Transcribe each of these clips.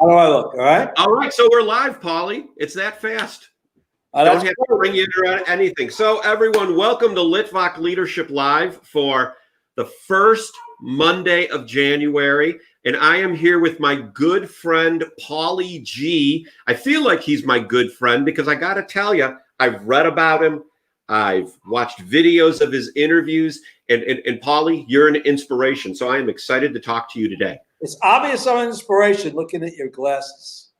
How do I look? All right. All right. So we're live, Paulie. It's that fast. Don't have to bring you into anything. So everyone, welcome to Litvak Leadership Live for the first Monday of January. And I am here with my good friend, Pauli Gee. I feel like he's my good friend because I got to tell you, I've read about him. I've watched videos of his interviews. And Paulie, you're an inspiration. So I am excited to talk to you today. It's obvious I'm an inspiration looking at your glasses.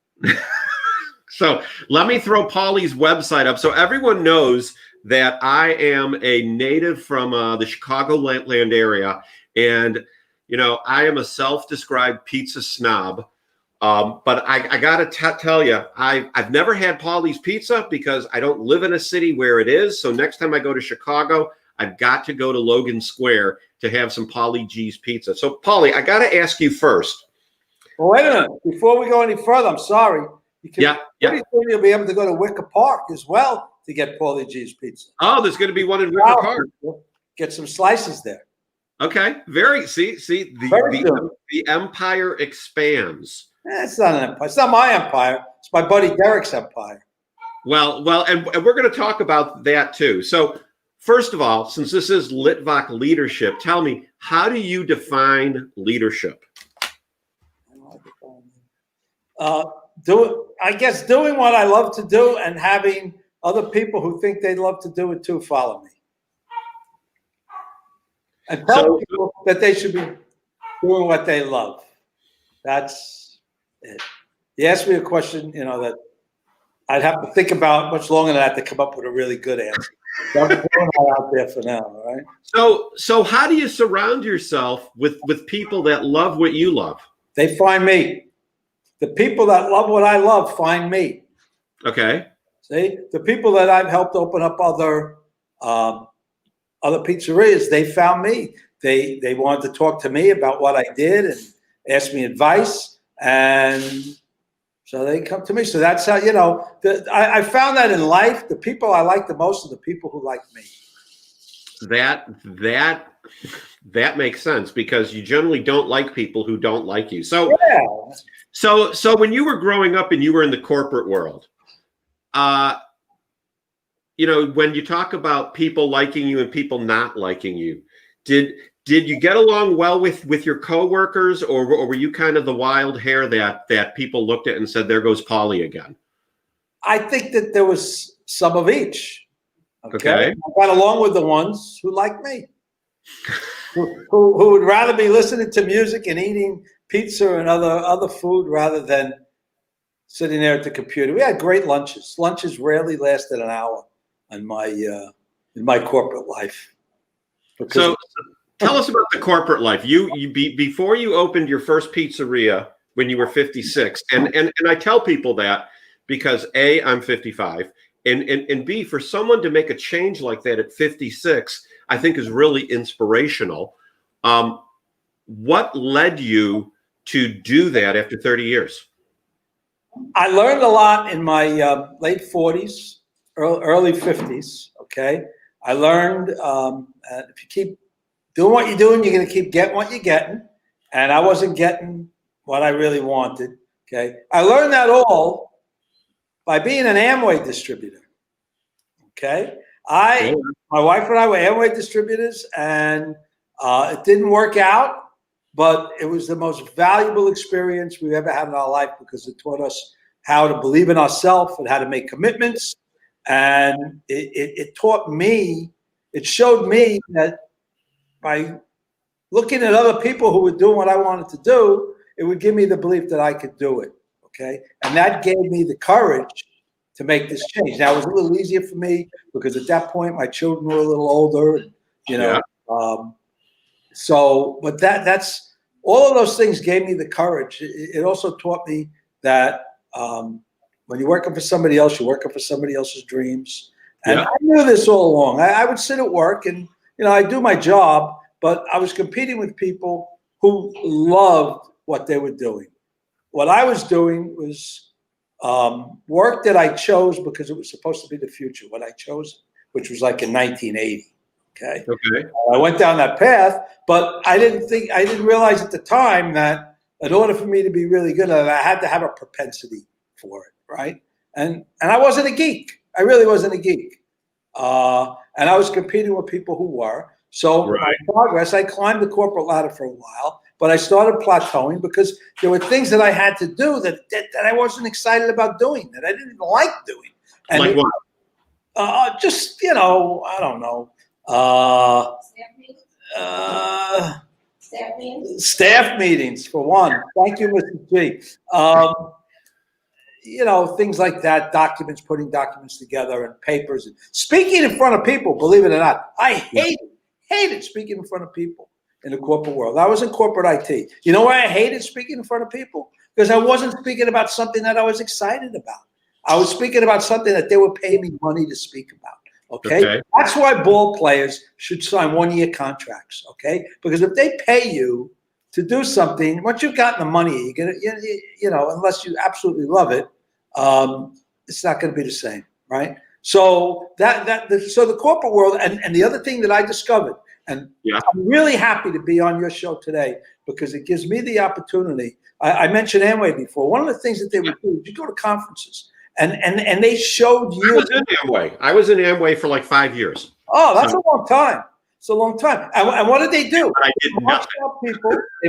So let me throw Paulie's website up so everyone knows that I am a native from the Chicagoland area. And, you know, I am a self-described pizza snob. But I got to tell you, I've never had Paulie's Pizza because I don't live in a city where it is. So next time I go to Chicago, I've got to go to Logan Square to have some Pauli Gee's Pizza. So, Paulie, I got to ask you first. Well, wait a minute. Before we go any further, I'm sorry. Yeah. Pretty soon you'll be able to go to Wicker Park as well to get Pauli Gee's Pizza. Oh, there's going to be one in Wicker Park. Get some slices there. Okay. The empire expands. It's not an empire. It's not my empire. It's my buddy Derek's empire. Well, and we're going to talk about that too. So, first of all, since this is Litvak Leadership, tell me, how do you define leadership? Doing what I love to do and having other people who think they'd love to do it too follow me. And tell people that they should be doing what they love. That's it. You asked me a question, you know, that I'd have to think about much longer than that to come up with a really good answer. So I'm throwing that out there for now, all right? So how do you surround yourself with people that love what you love? They find me. The people that love what I love find me. Okay. See, the people that I've helped open up other pizzerias, they found me. They wanted to talk to me about what I did and ask me advice, and so they come to me. So that's how, you know, I found that in life, the people I like the most are the people who like me. That makes sense because you generally don't like people who don't like you. So, yeah. So when you were growing up and you were in the corporate world, you know, when you talk about people liking you and people not liking you, did you get along well with your coworkers, or were you kind of the wild hair that people looked at and said, "There goes Paulie again"? I think that there was some of each. Okay. I got along with the ones who liked me, who would rather be listening to music and eating pizza and other food rather than sitting there at the computer. We had great lunches. Lunches rarely lasted an hour in my corporate life. So tell us about the corporate life. Before you opened your first pizzeria when you were 56, and I tell people that because A, I'm 55, and B, for someone to make a change like that at 56, I think is really inspirational. What led you to do that after 30 years? I learned a lot in my late 40s, early 50s, okay? I learned if you keep doing what you're doing, you're going to keep getting what you're getting. And I wasn't getting what I really wanted, okay? I learned that all by being an Amway distributor, okay? My wife and I were Amway distributors, and it didn't work out, but it was the most valuable experience we've ever had in our life because it taught us how to believe in ourselves and how to make commitments. And it taught me, it showed me that by looking at other people who were doing what I wanted to do, it would give me the belief that I could do it, okay? And that gave me the courage to make this change. Now, it was a little easier for me because at that point, my children were a little older, and, you know. Yeah. But that's all of those things gave me the courage. It also taught me that when you're working for somebody else, you're working for somebody else's dreams. And I knew this all along. I would sit at work and, you know, I do my job, but I was competing with people who loved what they were doing. What I was doing was work that I chose because it was supposed to be the future. What I chose, which was like in 1980. Okay. I went down that path, but I didn't realize at the time that in order for me to be really good at it, I had to have a propensity for it, right? And I wasn't a geek. I really wasn't a geek. And I was competing with people who were. So Right. in progress, I climbed the corporate ladder for a while, but I started plateauing because there were things that I had to do that I wasn't excited about doing, that I didn't like doing. And Like what? just, I don't know. Staff meetings, for one. Thank you, Mr. G. Things like that, putting documents together and papers. And speaking in front of people, believe it or not, I hated speaking in front of people in the corporate world. I was in corporate IT. You know why I hated speaking in front of people? Because I wasn't speaking about something that I was excited about. I was speaking about something that they were paying me money to speak about. Okay? That's why ball players should sign 1-year contracts. Okay, because if they pay you to do something, once you've gotten the money, unless you absolutely love it, it's not going to be the same, right? So so the corporate world, and the other thing that I discovered, and I'm really happy to be on your show today because it gives me the opportunity. I mentioned Amway before. One of the things that they would do is you go to conferences. And they showed you. I was in Amway for like 5 years. Oh, that's a long time. It's a long time. And what did they do? They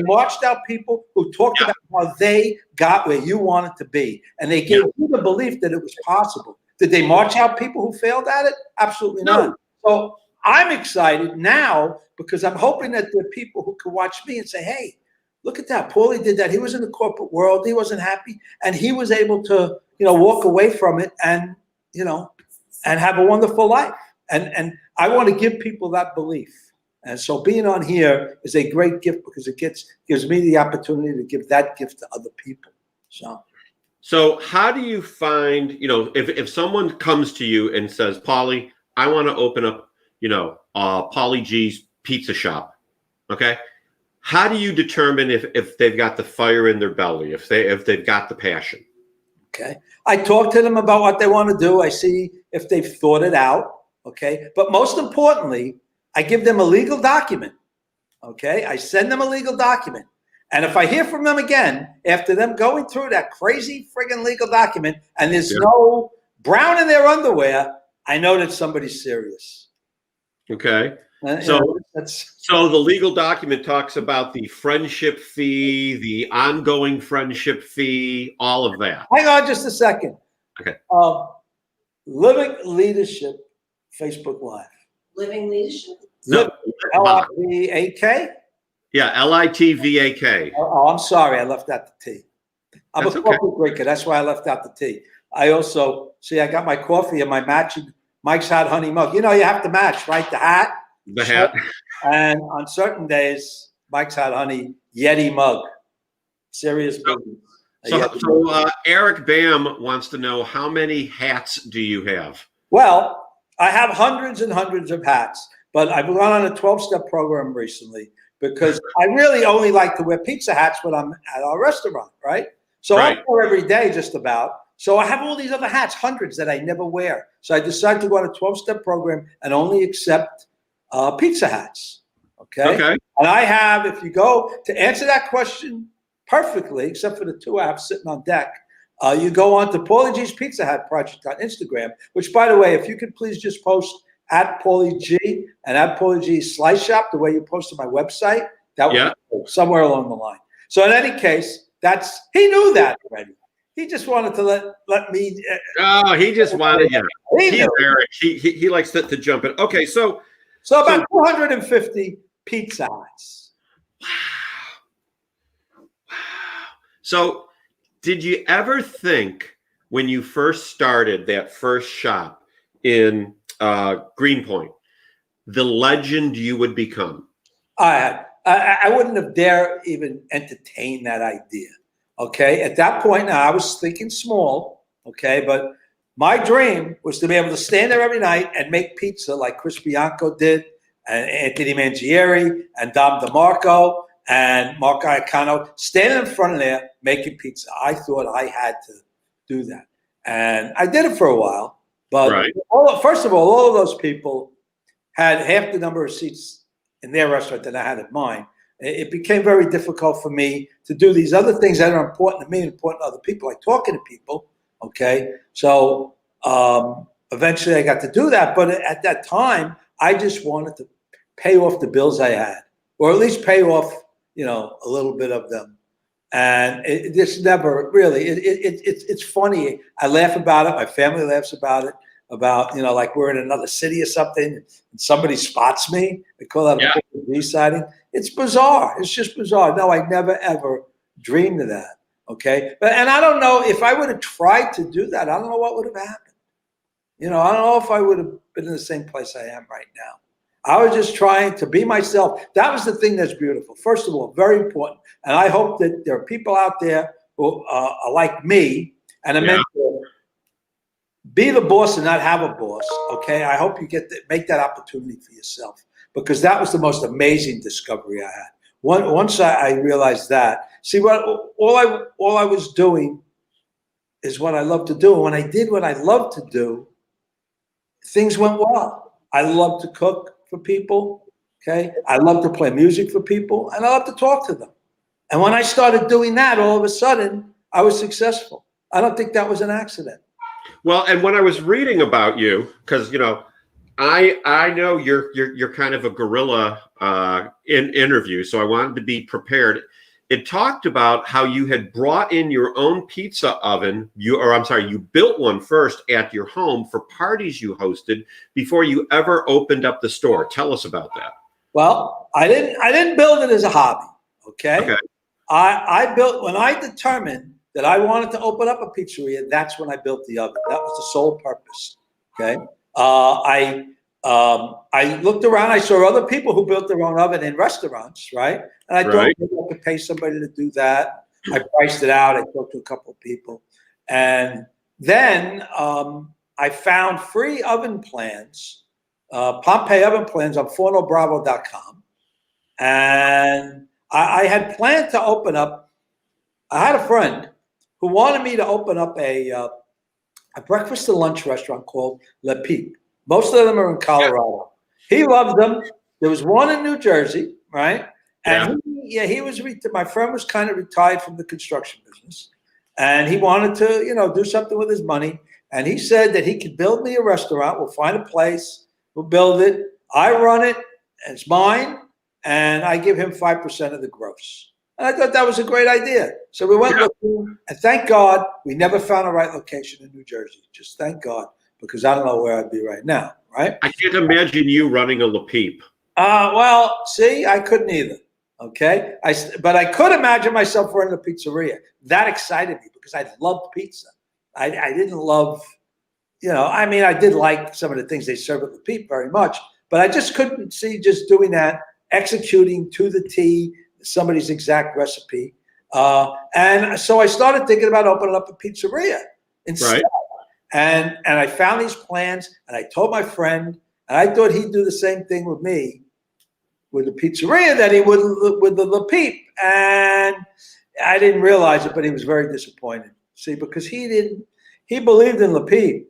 marched out people who talked about how they got where you wanted to be. And they gave you the belief that it was possible. Did they march out people who failed at it? Absolutely not. So I'm excited now because I'm hoping that there are people who can watch me and say, hey, look at that. Paulie did that. He was in the corporate world. He wasn't happy. And he was able to, walk away from it and, and have a wonderful life. And I want to give people that belief. And so being on here is a great gift because it gives me the opportunity to give that gift to other people. So how do you find, if someone comes to you and says, Paulie, I want to open up, Pauli Gee's pizza shop. Okay. How do you determine if they've got the fire in their belly, if they've got the passion? Okay. I talk to them about what they want to do. I see if they've thought it out. Okay. But most importantly, I give them a legal document. Okay. I send them a legal document. And if I hear from them again, after them going through that crazy friggin' legal document and there's no brown in their underwear, I know that somebody's serious. Okay. So the legal document talks about the friendship fee, the ongoing friendship fee, all of that. Hang on just a second. Okay. Litvak Leadership, Facebook Live. Living Leadership? No. Litvak? Yeah, Litvak. Oh, I'm sorry. I left out the T. I'm a coffee drinker. That's why I left out the T. I also, I got my coffee and my matching Mike's Hat Honey mug. You have to match, right? The hat. The hat. And on certain days, Mike's Hat Honey Yeti mug. Serious business. So Eric Bam wants to know, how many hats do you have? Well, I have hundreds and hundreds of hats, but I've gone on a 12-step program recently because I really only like to wear pizza hats when I'm at our restaurant, right? So I'm there every day just about. So I have all these other hats, hundreds that I never wear. So I decided to go on a 12-step program and only accept pizza hats. Okay. And I have, if you go to answer that question perfectly, except for the 2 I have sitting on deck, you go on to Pauli Gee's Pizza Hat Project on Instagram, which, by the way, if you could please just post at Pauli Gee and at Pauli Gee's Slice Shop, the way you posted my website, that would be cool, somewhere along the line. So in any case, he knew that already. He just wanted to let me. He just wanted, He's Eric. He likes to jump in. Okay, so about 250 pizza hats. Wow. So did you ever think when you first started that first shop in Greenpoint, the legend you would become? I wouldn't have dared even entertain that idea. Okay. At that point now, I was thinking small. Okay. But my dream was to be able to stand there every night and make pizza like Chris Bianco did, and Anthony Mangieri, and Dom DeMarco, and Mark Iacono, standing in front of there making pizza. I thought I had to do that. And I did it for a while. But first of all of those people had half the number of seats in their restaurant that I had in mine. it became very difficult for me to do these other things that are important to me and important to other people, like talking to people. Okay, so eventually I got to do that, but at that time I just wanted to pay off the bills I had, or at least pay off, a little bit of them. And this never really. It's funny. I laugh about it. My family laughs about it. About like we're in another city or something, and somebody spots me. They call that a B sighting. It's bizarre. It's just bizarre. No, I never ever dreamed of that. Okay, and I don't know if I would have tried to do that. I don't know what would have happened. I don't know if I would have been in the same place I am right now. I was just trying to be myself. That was the thing that's beautiful. First of all, very important. And I hope that there are people out there who are like me and a mentor. Be the boss and not have a boss. Okay, I hope you make that opportunity for yourself, because that was the most amazing discovery I had. Once I realized that. See, all I was doing is what I love to do. And when I did what I love to do, things went well. I love to cook for people. Okay, I love to play music for people, and I love to talk to them. And when I started doing that, all of a sudden, I was successful. I don't think that was an accident. Well, and when I was reading about you, because I know you're kind of a guerrilla in interview, so I wanted to be prepared. It talked about how you had brought in your own pizza oven. You built one first at your home for parties you hosted before you ever opened up the store. Tell us about that. Well, I didn't build it as a hobby. Okay. I built, when I determined that I wanted to open up a pizzeria, that's when I built the oven. That was the sole purpose. Okay. I looked around. I saw other people who built their own oven in restaurants, right? And I thought maybe I could pay somebody to do that. I priced it out. I talked to a couple of people, and then I found free oven plans, Pompeii oven plans on fornobravo.com, and I had planned to open up. I had a friend who wanted me to open up a breakfast and lunch restaurant called Le Peep. Most of them are in Colorado. He loved them. There was one in New Jersey, right? And he was. My friend was kind of retired from the construction business, and he wanted to, do something with his money. And he said that he could build me a restaurant. We'll find a place. We'll build it. I run it. And it's mine, and I give him 5% of the gross. And I thought that was a great idea. So we went looking, and thank God we never found a right location in New Jersey. Just thank God, because I don't know where I'd be right now, right? I can't imagine you running a Le Peep. Well, see, I couldn't either, okay? But I could imagine myself running a pizzeria. That excited me because I loved pizza. I didn't love, I did like some of the things they serve at Le Peep very much, but I just couldn't see just doing that, executing to the T somebody's exact recipe. And so I started thinking about opening up a pizzeria instead. Right. And I found these plans, and I told my friend, and I thought he'd do the same thing with me, with the pizzeria, that he would with the Le Peep. And I didn't realize it, but he was very disappointed. See, because he believed in Le Peep,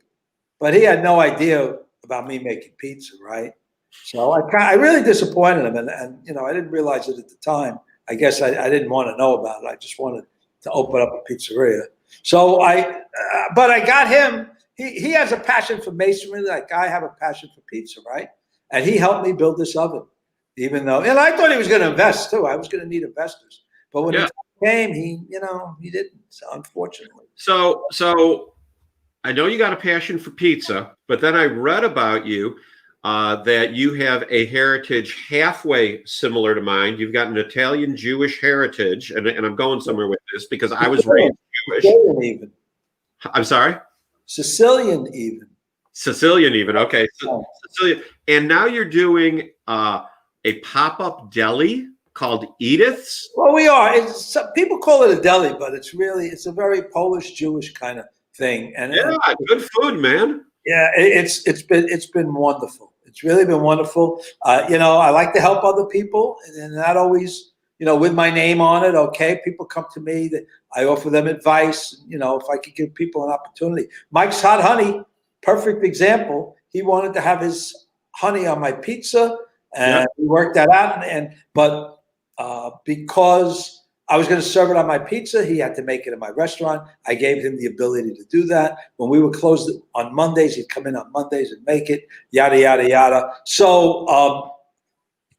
but he had no idea about me making pizza, right? So I really disappointed him, and I didn't realize it at the time. I guess I didn't want to know about it. I just wanted to open up a pizzeria. So but I got him. He has a passion for masonry, like I have a passion for pizza, right? And he helped me build this oven, and I thought he was going to invest too. I was going to need investors, but when it came, he didn't. So unfortunately. So I know you got a passion for pizza, but then I read about you that you have a heritage halfway similar to mine. You've got an Italian Jewish heritage, and I'm going somewhere with this because I was raised Jewish. Sicilian even. I'm sorry? Sicilian even. Sicilian even. Okay. Sicilian. And now you're doing a pop-up deli called Edith's. Well, we are. People call it a deli, but it's a very Polish Jewish kind of thing. And good food, man. Yeah, it's been wonderful. It's really been wonderful. I like to help other people, and not always, with my name on it. Okay, people come to me, that I offer them advice. If I could give people an opportunity. Mike's Hot Honey, perfect example. He wanted to have his honey on my pizza, and we worked that out. But because I was going to serve it on my pizza. He had to make it in my restaurant. I gave him the ability to do that. When we were closed on Mondays, he'd come in on Mondays and make it, yada, yada, yada. So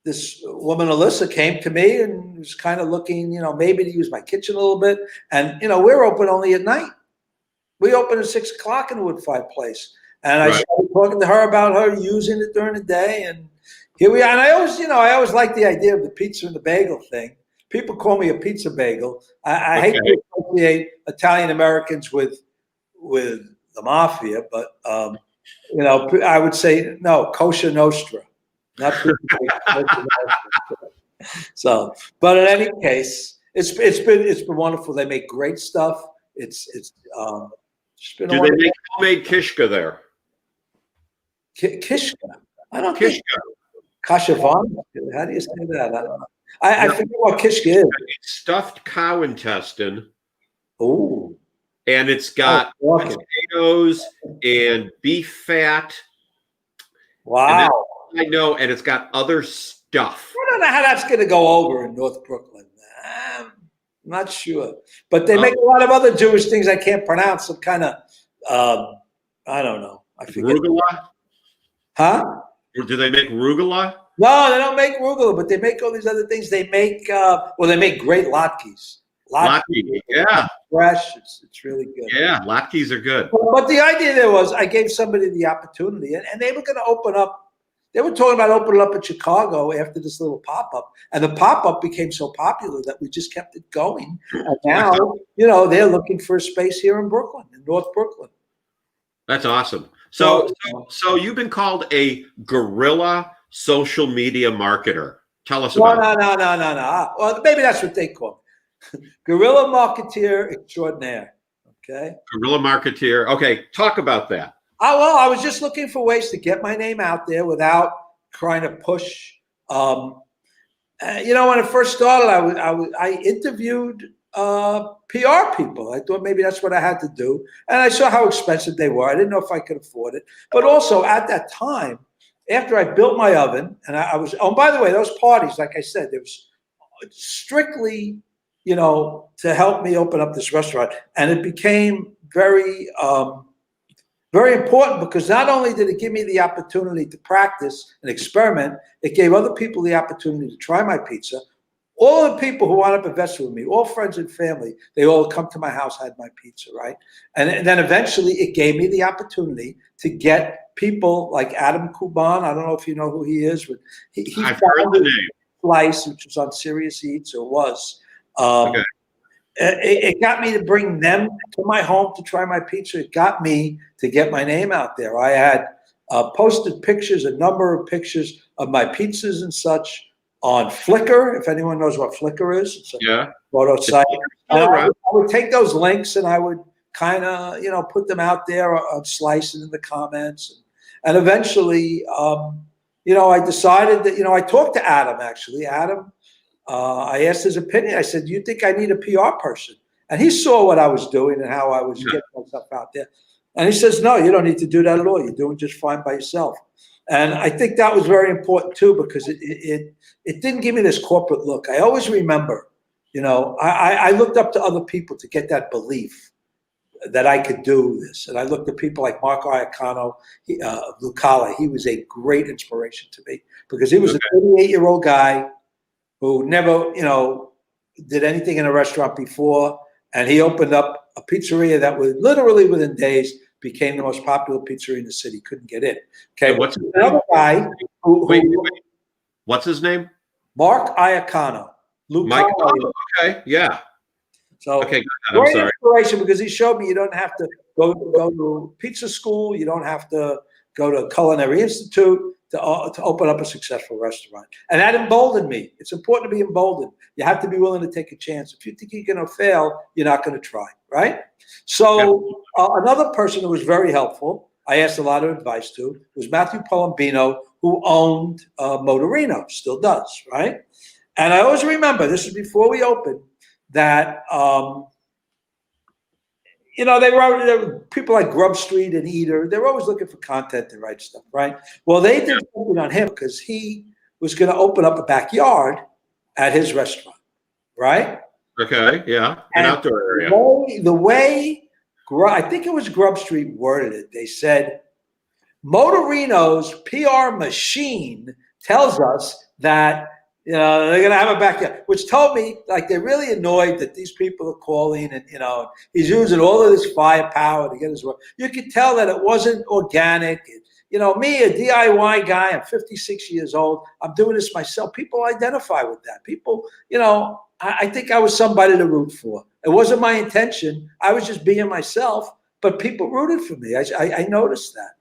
this woman, Alyssa, came to me and was kind of looking, maybe to use my kitchen a little bit. And, we're open only at night. We open at 6 o'clock in the Wood Fire Place. And I started talking to her about her using it during the day. And here we are. And I always liked the idea of the pizza and the bagel thing. People call me a pizza bagel. I hate to associate Italian Americans with the mafia, but I would say no, kosher nostra, not pizza bagel. So, but in any case, it's been wonderful. They make great stuff. It's been. Do they make homemade kishka there? Kishka? I don't Kishka. Kashavan? How do you say that? I don't know. I forget what kishka is. It's stuffed cow intestine. Oh. And it's got potatoes and beef fat. Wow. I know, and it's got other stuff. I don't know how that's going to go over in North Brooklyn. I'm not sure. But they make a lot of other Jewish things I can't pronounce. Some kind of, I don't know. I forget. Rugula? Huh? Or do they make rugula? No, they don't make rugula, but they make all these other things. They make, they make great latkes. Latke, yeah. Fresh. It's really good. Yeah, latkes are good. But the idea there was I gave somebody the opportunity, and they were going to open up. They were talking about opening up in Chicago after this little pop-up. And the pop-up became so popular that we just kept it going. And now, they're looking for a space here in Brooklyn, in North Brooklyn. That's awesome. So you've been called a guerrilla social media marketer. Tell us about it. No. Well, maybe that's what they call me. Guerrilla marketeer extraordinaire. Okay. Guerrilla marketeer. Okay. Talk about that. I was just looking for ways to get my name out there without trying to push. When it first started, I interviewed PR people. I thought maybe that's what I had to do. And I saw how expensive they were. I didn't know if I could afford it. But also at that time, after I built my oven, and I was, by the way, those parties, like I said, there was strictly, to help me open up this restaurant. And it became very, very important because not only did it give me the opportunity to practice and experiment, it gave other people the opportunity to try my pizza. All the people who wound up investing with me, all friends and family, they all come to my house, had my pizza, right? And then eventually it gave me the opportunity to get people like Adam Kuban. I don't know if you know who he is, but he I've heard the name. Slice, which was on Serious Eats, or was. Okay. It got me to bring them to my home to try my pizza. It got me to get my name out there. I had posted pictures, a number of pictures of my pizzas and such on Flickr, if anyone knows what Flickr is. It's a photo site. And I would take those links and I would kind of, put them out there, slice it in the comments. And eventually, I decided that, I talked to Adam, actually. Adam, I asked his opinion. I said, do you think I need a PR person? And he saw what I was doing and how I was getting myself out there. And he says, no, you don't need to do that at all. You're doing just fine by yourself. And I think that was very important too, because it didn't give me this corporate look. I always remember, I looked up to other people to get that belief that I could do this. And I looked at people like Mark Iacano, Lucala. He was a great inspiration to me because he was a 38-year-old guy who never, did anything in a restaurant before. And he opened up a pizzeria that was literally within days became the most popular pizzeria in the city. Couldn't get in. Okay. What's his another name? guy wait. What's his name? Mark Iacano. Okay. Yeah. So okay, I'm great sorry. inspiration because he showed me you don't have to go to pizza school. You don't have to go to Culinary Institute to open up a successful restaurant. And that emboldened me. It's important to be emboldened. You have to be willing to take a chance. If you think you're going to fail, you're not going to try, right? So another person who was very helpful, I asked a lot of advice to, was Matthew Palombino, who owned Motorino, still does, right? And I always remember, this is before we opened, that there were people like Grub Street and Eater. They were always looking for content to write stuff, right? Well, they did something on him because he was going to open up a backyard at his restaurant, right? Okay, yeah, an And outdoor area. the way I think it was Grub Street worded it, they said, Motorino's PR machine tells us that they're going to have a backyard, which told me like they're really annoyed that these people are calling and he's using all of this firepower to get his work. You could tell that it wasn't organic. Me, a DIY guy, I'm 56 years old. I'm doing this myself. People identify with that. People, I think I was somebody to root for. It wasn't my intention. I was just being myself, but people rooted for me. I noticed that.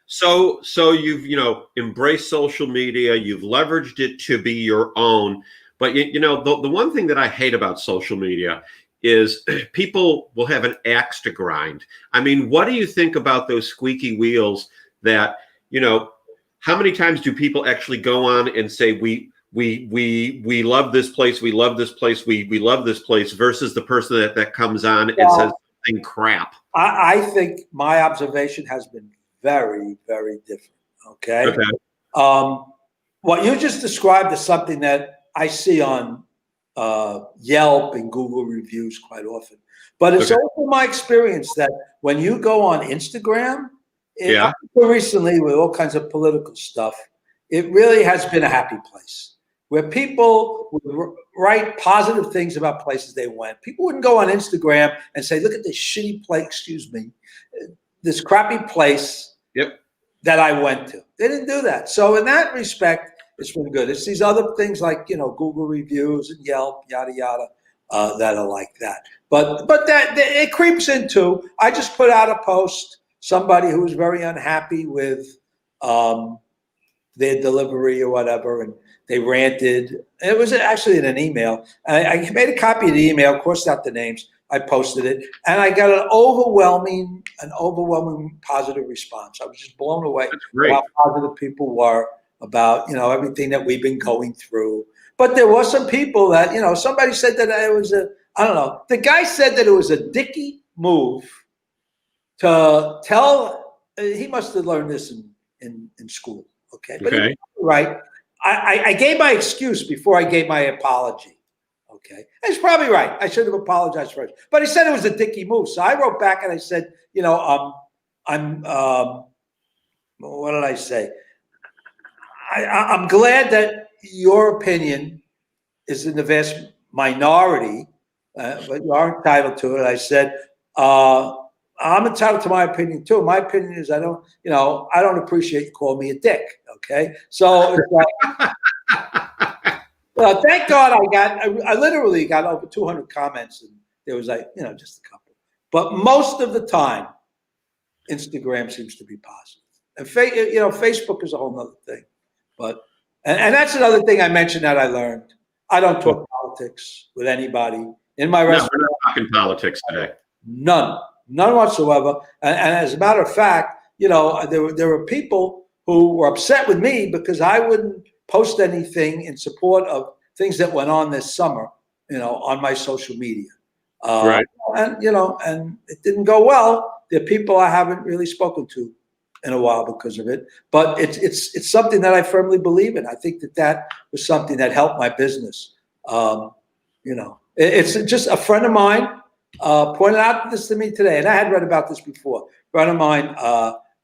So you've embraced social media, you've leveraged it to be your own, but the one thing that I hate about social media is people will have an axe to grind. I mean, what do you think about those squeaky wheels that how many times do people actually go on and say we love this place, we love this place, we love this place, versus the person that comes on and says something crap? I think my observation has been very, very different. Okay. What you just described is something that I see on Yelp and Google reviews quite often. But it's also my experience that when you go on Instagram, recently with all kinds of political stuff, it really has been a happy place where people would write positive things about places they went. People wouldn't go on Instagram and say, look at this shitty place, this crappy place that I went to. They didn't do that. So in that respect, it's been good. It's these other things like, Google reviews and Yelp, yada, yada, that are like that. But that it creeps into, I just put out a post, somebody who was very unhappy with their delivery or whatever, and they ranted. It was actually in an email. I made a copy of the email, crossed out the names. I posted it, and I got an overwhelming positive response. I was just blown away how positive people were about, everything that we've been going through. But there were some people that, somebody said that it was the guy said that it was a dicky move to tell, he must have learned this in school. Okay. But right. I gave my excuse before I gave my apology. Okay. He's probably right. I should have apologized first. But he said it was a dicky move. So I wrote back and I said, what did I say? I'm glad that your opinion is in the vast minority, but you are entitled to it. I said, I'm entitled to my opinion too. My opinion is I don't appreciate you calling me a dick. Okay. So it's like, well, thank God I literally got over 200 comments, and there was just a couple. But most of the time, Instagram seems to be positive. And Facebook is a whole nother thing. But and that's another thing I mentioned that I learned. I don't talk politics with anybody in my restaurant. No, we're not talking politics today. None whatsoever. And as a matter of fact, there were people who were upset with me because I wouldn't post anything in support of things that went on this summer, on my social media. Right. And it didn't go well. There are people I haven't really spoken to in a while because of it. But it's something that I firmly believe in. I think that was something that helped my business. It's just a friend of mine pointed out this to me today, and I had read about this before. A friend of mine,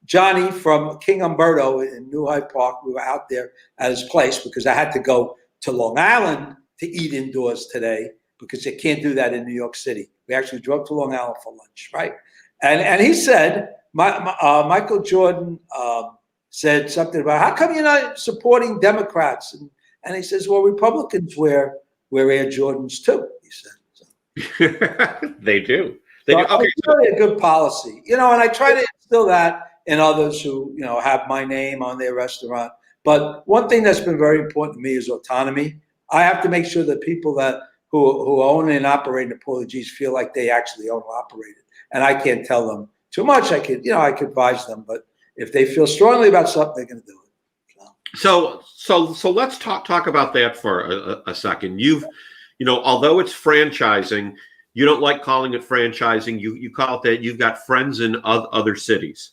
Johnny from King Umberto in New Hyde Park, we were out there at his place because I had to go to Long Island to eat indoors today because you can't do that in New York City. We actually drove to Long Island for lunch, right? And he said, Michael Jordan said something about, how come you're not supporting Democrats? And he says, well, Republicans wear Air Jordans too, he said. So. They do. Okay. It's really a good policy, and I try to instill that in others who, have my name on their restaurant. But one thing that's been very important to me is autonomy. I have to make sure that people who own and operate the Pauli Gees feel like they actually own and operate it. And I can't tell them too much. I could advise them, but if they feel strongly about something, they're going to do it. So let's talk about that for a second. Although it's franchising, you don't like calling it franchising. You call it that. You've got friends in other cities.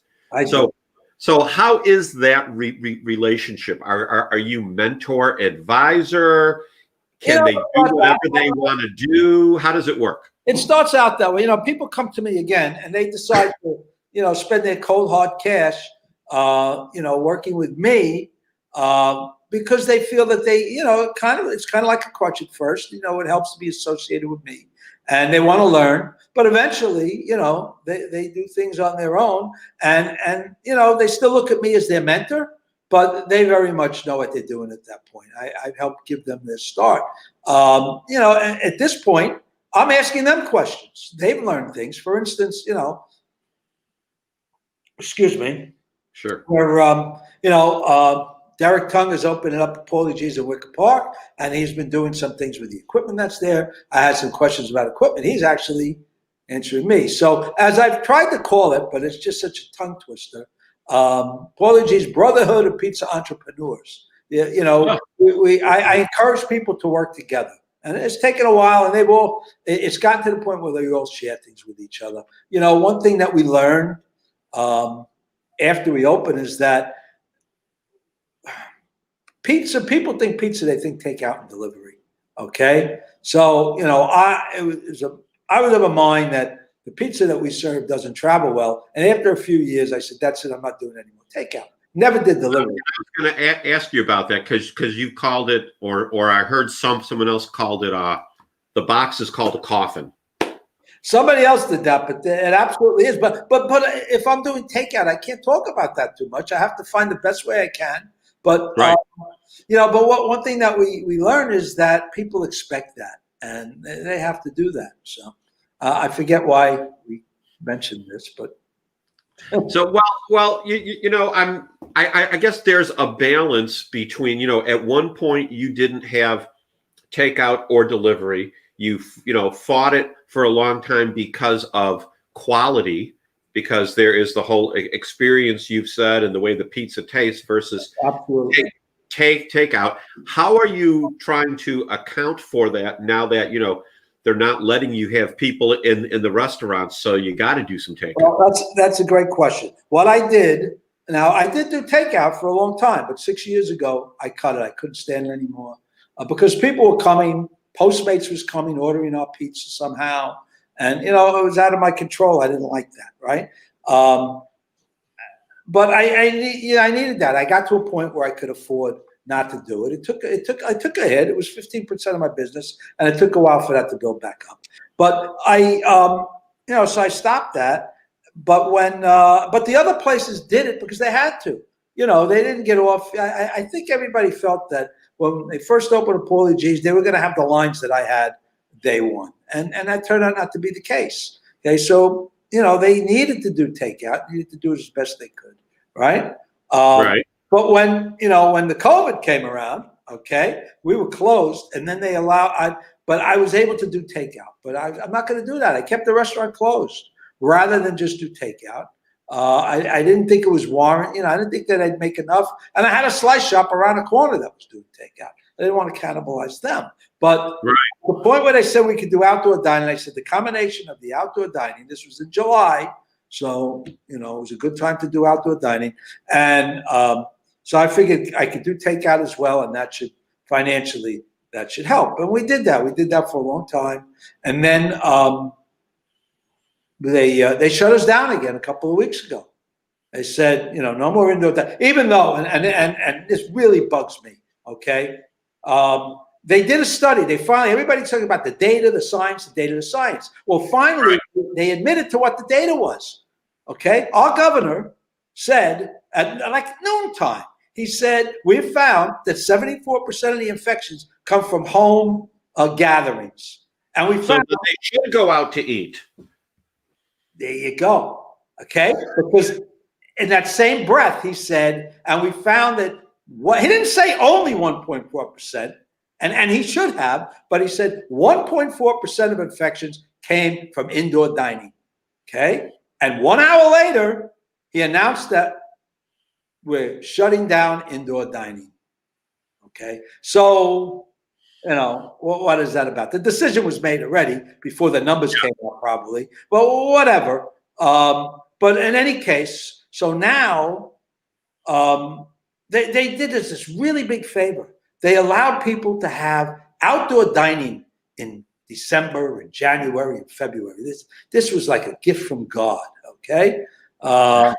So how is that relationship? Are you mentor, advisor? Can they do whatever they want to do? How does it work? It starts out that way. People come to me again and they decide to, spend their cold hard cash, working with me, because they feel that they, it's kind of like a crutch at first. It helps to be associated with me, and they want to learn. But eventually, they do things on their own, and they still look at me as their mentor. But they very much know what they're doing at that point. I've helped give them their start. At this point, I'm asking them questions. They've learned things. For instance, excuse me. Sure. Where, Derek Tung is opening up Pauli Gee's in Wicker Park, and he's been doing some things with the equipment that's there. I had some questions about equipment. He's actually answering me. So as I've tried to call it, but it's just such a tongue twister, Pauli Gee's Brotherhood of Pizza Entrepreneurs. I encourage people to work together. And it's taken a while, and it's gotten to the point where they all share things with each other. One thing that we learned after we opened is that people think pizza, they think takeout and delivery. Okay. So, I was of a mind that the pizza that we serve doesn't travel well. And after a few years, I said, that's it. I'm not doing any more takeout. Never did delivery. I was going to ask you about that because you called it, or I heard someone else called it, the box is called a coffin. Somebody else did that, but it absolutely is. But if I'm doing takeout, I can't talk about that too much. I have to find the best way I can. But right. One thing that we learn is that people expect that, and they have to do that. So I forget why we mentioned this, but so I guess there's a balance between at one point you didn't have takeout or delivery. You fought it for a long time because of quality, because there is the whole experience you've said and the way the pizza tastes versus absolutely takeout. How are you trying to account for that now that they're not letting you have people in the restaurants, so you got to do some takeout? Well, that's a great question. What I did, now I did do takeout for a long time, but 6 years ago I cut it. I couldn't stand it anymore because people were coming. Postmates was coming, ordering our pizza somehow, and it was out of my control. I didn't like that, right? But I needed that. I got to a point where I could afford not to do it. I took a hit. It was 15% of my business, and it took a while for that to build back up. But so I stopped that. But but the other places did it because they had to. They didn't get off. I think everybody felt that when they first opened a Pauli Gee's, they were going to have the lines that I had day one, and that turned out not to be the case. Okay, so they needed to do takeout, needed to do it as best they could, right? Right. But when the COVID came around, okay, we were closed, and then they but I was able to do takeout. But I'm not going to do that. I kept the restaurant closed rather than just do takeout. I didn't think it was warrant. I didn't think that I'd make enough. And I had a slice shop around the corner that was doing takeout. I didn't want to cannibalize them. But the point where they said we could do outdoor dining, I said the combination of the outdoor dining, this was in July, so, it was a good time to do outdoor dining. And so I figured I could do takeout as well, and that should financially, that should help. And we did that. We did that for a long time. And then they shut us down again a couple of weeks ago. They said, no more indoor dining, even though, and this really bugs me, okay? They did a study. Everybody's talking about the data, the science, the data, the science. Well, finally, they admitted to what the data was, okay? Our governor said at like noontime, he said, we've found that 74% of the infections come from home gatherings. And we found that they should go out to eat. There you go. Okay? Because in that same breath, he said, and we found that he didn't say only 1.4%, and he should have, but he said 1.4% of infections came from indoor dining. Okay? And 1 hour later, he announced that we're shutting down indoor dining. Okay? So, what is that about? The decision was made already before the numbers came out, probably. But whatever. But in any case, so now they did us this really big favor. They allowed people to have outdoor dining in December and January and February. This was like a gift from God, okay? And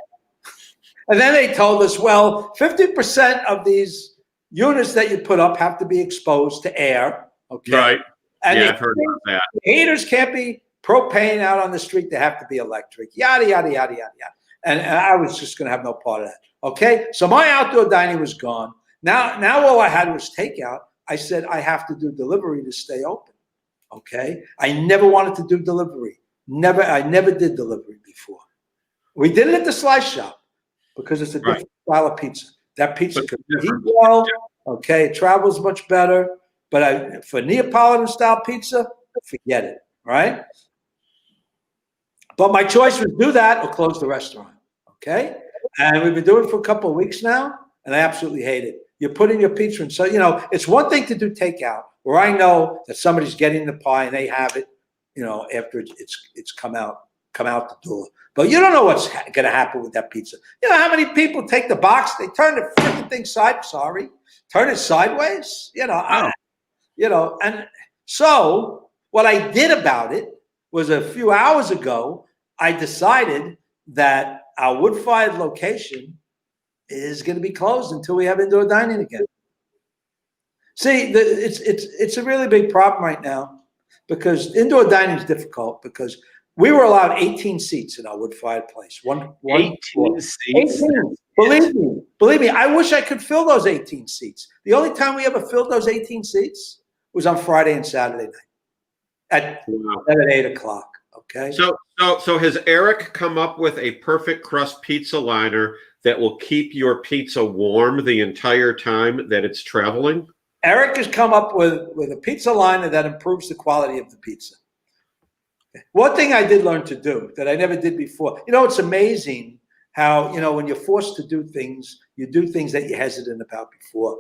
then they told us, well, 50% of these units that you put up have to be exposed to air, okay? Right. And yeah, I've heard about that. The heaters can't be propane out on the street. They have to be electric, yada, yada, yada, yada, yada. And I was just going to have no part of that, okay? So my outdoor dining was gone. Now all I had was takeout. I said, I have to do delivery to stay open, okay? I never wanted to do delivery. I never did delivery before. We did it at the slice shop because it's a different style of pizza. That pizza could heat well, okay? It travels much better. But for Neapolitan style pizza, forget it, right? But my choice was do that or close the restaurant, okay? And we've been doing it for a couple of weeks now, and I absolutely hate it. You're putting your pizza in. So, it's one thing to do takeout where I know that somebody's getting the pie and they have it, after it's come out the door. But you don't know what's going to happen with that pizza. You know how many people take the box, they turn the freaking thing turn it sideways? And so what I did about it was a few hours ago, I decided that our wood-fired location is going to be closed until we have indoor dining again. See, it's a really big problem right now because indoor dining is difficult because we were allowed 18 seats in our wood-fired place. 18 seats? 18. Believe me, I wish I could fill those 18 seats. The only time we ever filled those 18 seats was on Friday and Saturday night at 8 o'clock. Okay. So has Eric come up with a perfect crust pizza liner that will keep your pizza warm the entire time that it's traveling? Eric has come up with a pizza liner that improves the quality of the pizza. One thing I did learn to do that I never did before. It's amazing how, when you're forced to do things, you do things that you're hesitant about before.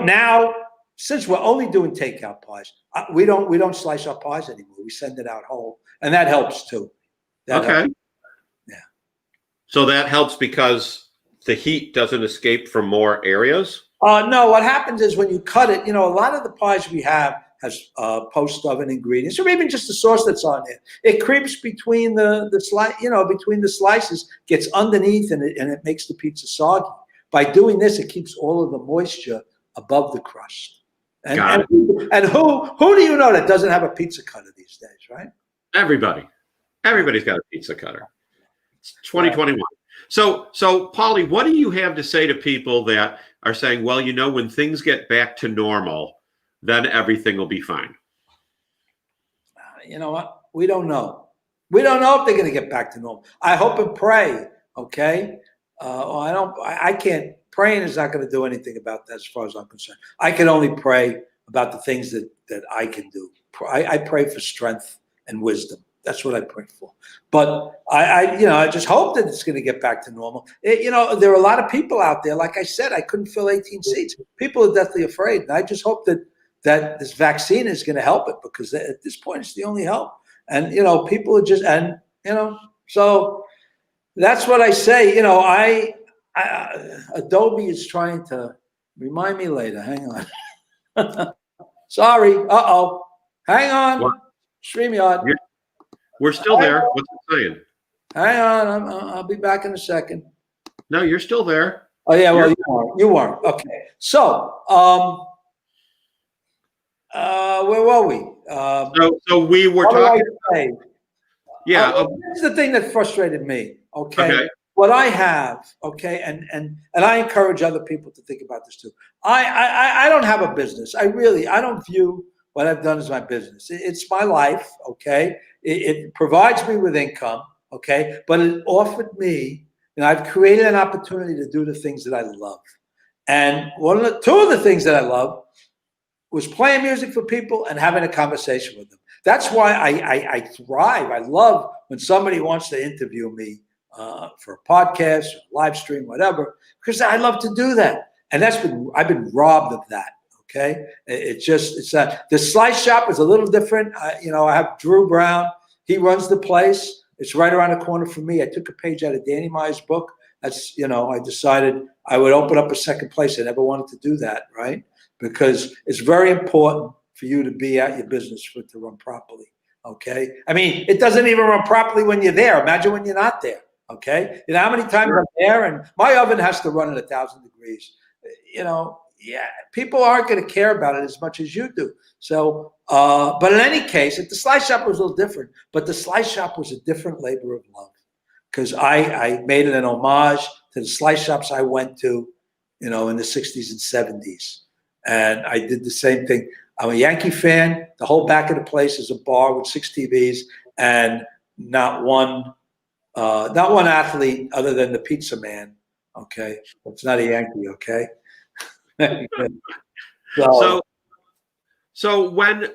Now, since we're only doing takeout pies, we don't slice our pies anymore. We send it out whole, and that helps too. That helps. Yeah. So that helps because the heat doesn't escape from more areas? No, what happens is when you cut it, a lot of the pies we have has post-oven ingredients, or even just the sauce that's on there. It creeps between between the slices, gets underneath, and it makes the pizza soggy. By doing this, it keeps all of the moisture above the crust. And who do you know that doesn't have a pizza cutter these days, right? Everybody. Everybody's got a pizza cutter. It's 2021. So Paulie, what do you have to say to people that are saying, well, when things get back to normal, then everything will be fine? You know what? We don't know. We don't know if they're going to get back to normal. I hope and pray, okay? I can't. Praying is not going to do anything about that as far as I'm concerned. I can only pray about the things that I can do. I pray for strength and wisdom. That's what I pray for. But I just hope that it's going to get back to normal. There are a lot of people out there. Like I said, I couldn't fill 18 seats. People are deathly afraid. And I just hope that this vaccine is going to help it, because at this point it's the only help. And, people are just, so that's what I say. Adobe is trying to remind me later. Hang on. Sorry. Uh-oh. Hang on. What? StreamYard. We're still there. What's it saying? Hang on. I'll be back in a second. No, you're still there. Oh, yeah. Well, you weren't. Okay. So, where were we? So we were talking. Yeah. This is the thing that frustrated me. Okay. What I have, okay, and I encourage other people to think about this too. I don't have a business. I don't view what I've done as my business. It's my life, okay. It provides me with income, okay, but it offered me, I've created an opportunity to do the things that I love. And two of the things that I love was playing music for people and having a conversation with them. That's why I thrive. I love when somebody wants to interview me for a podcast, or live stream, whatever, because I love to do that. And I've been robbed of that. Okay. It's that the slice shop is a little different. I have Drew Brown. He runs the place. It's right around the corner from me. I took a page out of Danny Meyer's book, That's, I decided I would open up a second place. I never wanted to do that, right? Because it's very important for you to be at your business for it to run properly. Okay. I mean, it doesn't even run properly when you're there. Imagine when you're not there. Okay. You know how many times I'm there and my oven has to run at 1,000 degrees. Yeah, people aren't going to care about it as much as you do. So, but in any case, if the slice shop was a little different, but the slice shop was a different labor of love because I made it an homage to the slice shops I went to, in the 60s and 70s. And I did the same thing. I'm a Yankee fan. The whole back of the place is a bar with 6 TVs and not one athlete other than the pizza man. Okay. It's not a Yankee. Okay. So when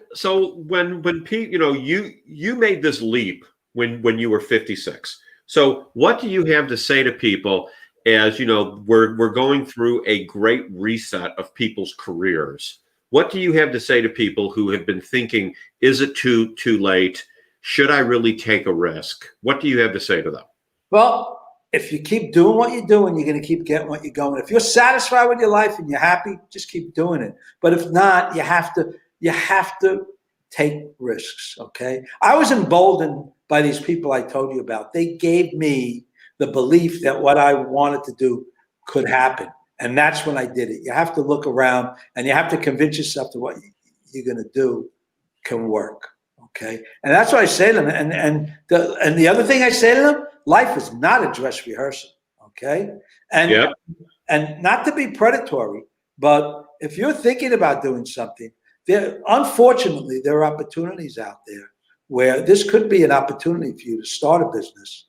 Pete, you made this leap when you were 56. So what do you have to say to people as we're going through a great reset of people's careers? What do you have to say to people who have been thinking, is it too late? Should I really take a risk? What do you have to say to them? Well, if you keep doing what you're doing, you're going to keep getting what you're going. If you're satisfied with your life and you're happy, just keep doing it. But if not, you have to take risks. Okay. I was emboldened by these people I told you about. They gave me the belief that what I wanted to do could happen. And that's when I did it. You have to look around and you have to convince yourself that what you're going to do can work. Okay. And that's what I say to them. And the other thing I say to them, life is not a dress rehearsal. Okay. And not to be predatory, but if you're thinking about doing something, unfortunately, there are opportunities out there where this could be an opportunity for you to start a business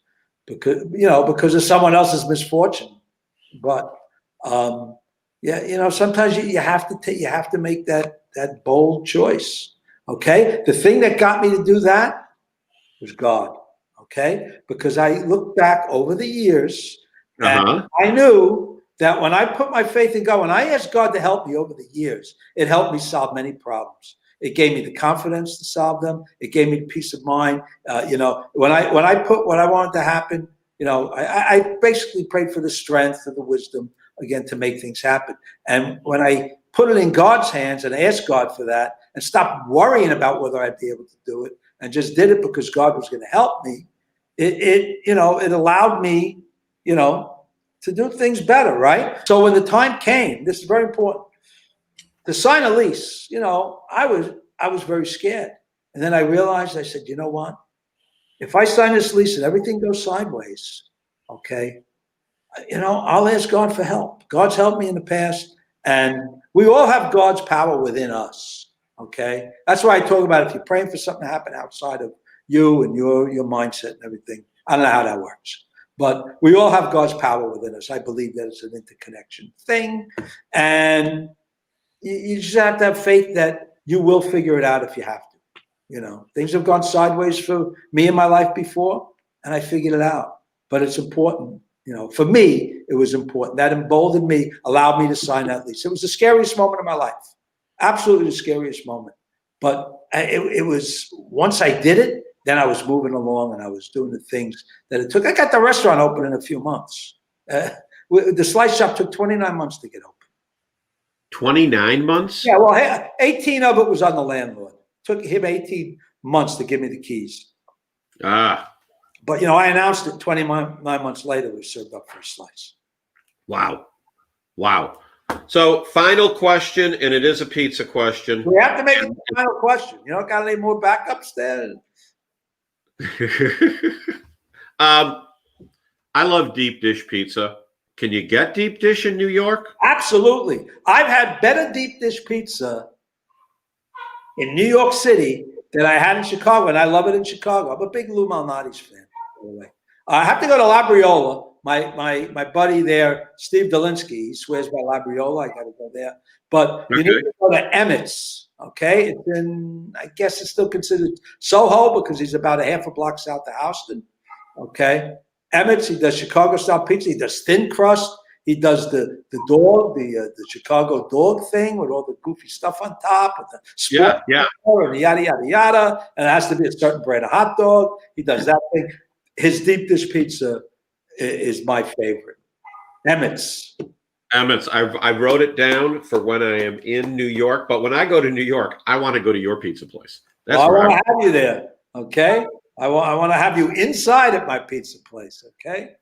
because of someone else's misfortune. But sometimes you have to make that bold choice. Okay. The thing that got me to do that was God. Okay. Because I looked back over the years and I knew that when I put my faith in God, when I asked God to help me over the years, it helped me solve many problems. It gave me the confidence to solve them. It gave me peace of mind. When I put what I wanted to happen, I basically prayed for the strength and the wisdom again to make things happen. And when I put it in God's hands and asked God for that and stopped worrying about whether I'd be able to do it and just did it because God was going to help me, it allowed me, to do things better, right? So when the time came, this is very important, to sign a lease, I was very scared. And then I realized, I said, you know what? If I sign this lease and everything goes sideways, okay, I'll ask God for help. God's helped me in the past, and we all have God's power within us, okay? That's why I talk about if you're praying for something to happen outside of you and your mindset and everything. I don't know how that works. But we all have God's power within us. I believe that it's an interconnection thing. And you just have to have faith that you will figure it out if you have to. Things have gone sideways for me in my life before, and I figured it out. But it's important. For me, it was important. That emboldened me, allowed me to sign that lease. It was the scariest moment of my life. Absolutely the scariest moment. But it was, once I did it, then I was moving along and I was doing the things that it took. I got the restaurant open in a few months. The slice shop took 29 months to get open. 29 months? Yeah, well, 18 of it was on the landlord. Took him 18 months to give me the keys. But, I announced it 29 months later, we served up for a slice. Wow. So final question, and it is a pizza question. We have to make it the final question. Got any more backups there? I love deep dish pizza. Can you get deep dish in New York? Absolutely. I've had better deep dish pizza in New York City than I had in Chicago, and I love it in Chicago. I'm a big Lou Malnati's fan, by the way. I have to go to Labriola. My buddy there, Steve Dolinsky, he swears by Labriola. I got to go there. But you need to go to Emmett's. Okay, it's in, I guess it's still considered Soho because he's about a half a block south of Houston. Okay, Emmett's, he does Chicago style pizza. He does thin crust. He does the dog, the Chicago dog thing with all the goofy stuff on top, with the sport and the yada yada yada. And it has to be a certain brand of hot dog. He does that thing. His deep dish pizza is my favorite. Emmett's. Emmett's. I wrote it down for when I am in New York. But when I go to New York, I want to go to your pizza place. That's Well, I where want to have you there. Okay. I want to have you inside at my pizza place. Okay.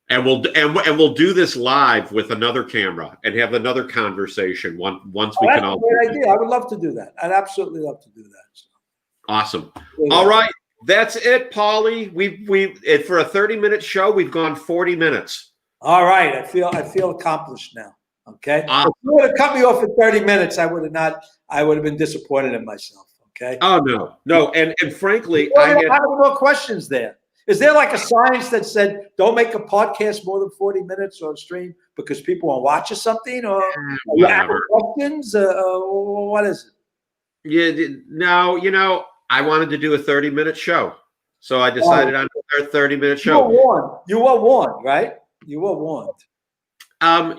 And we'll do this live with another camera and have another conversation once we can all. That's a great idea. I would love to do that. I'd absolutely love to do that. So. Awesome. All right, that's it, Paulie. We for a 30-minute show, we've gone 40 minutes. All right, I feel accomplished now. Okay. Awesome. If you would have cut me off at 30 minutes, I would have been disappointed in myself. Okay. Oh no, and frankly, I have more questions there. Is there like a science that said don't make a podcast more than 40 minutes or a stream because people won't watch or something? Or questions? What is it? Yeah, no, I wanted to do a 30-minute show, so I decided on a 30-minute show. You were warned, right? You were warned.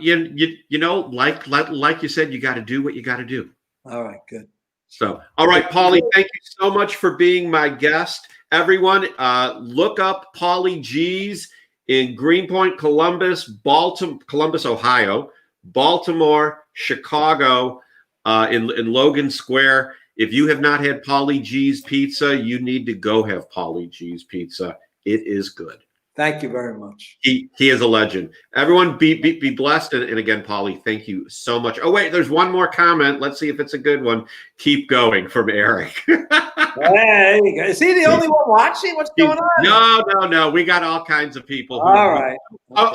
You know, like you said, you got to do what you got to do. All right, good. So, all right, Paulie, thank you so much for being my guest. Everyone, look up Pauli Gee's in Greenpoint, Columbus, Ohio, Baltimore, Chicago, in Logan Square. If you have not had Pauli Gee's pizza, you need to go have Pauli Gee's pizza. It is good. Thank you very much. He is a legend. Everyone be blessed. And again, Paulie, thank you so much. Oh, wait, there's one more comment. Let's see if it's a good one. Keep going from Eric. Hey, is he the only one watching? What's going on? No. We got all kinds of people. All right.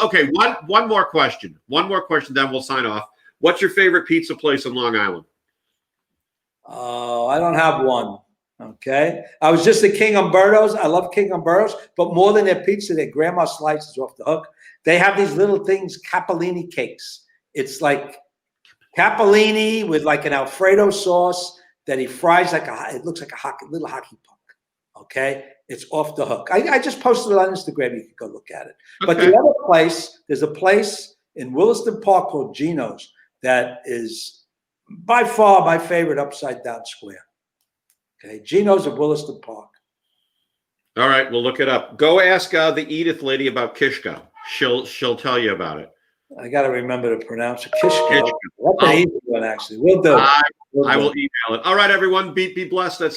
Okay. One more question. Then we'll sign off. What's your favorite pizza place in Long Island? Oh, I don't have one. Okay. I was just at King Umberto's. I love King Umberto's, but more than their pizza, their grandma slices off the hook. They have these little things, capellini cakes. It's like capellini with like an Alfredo sauce that he fries it looks like a little hockey puck. Okay. It's off the hook. I just posted it on Instagram. You can go look at it. Okay. But the other place, there's a place in Williston Park called Gino's that is by far my favorite upside down square. Okay, Gino's of Williston Park. All right, we'll look it up. Go ask the Edith lady about Kishko. She'll tell you about it. I got to remember to pronounce it. Kishko. That's an easy one, actually. We'll do. I will email it. All right, everyone. Be blessed. That's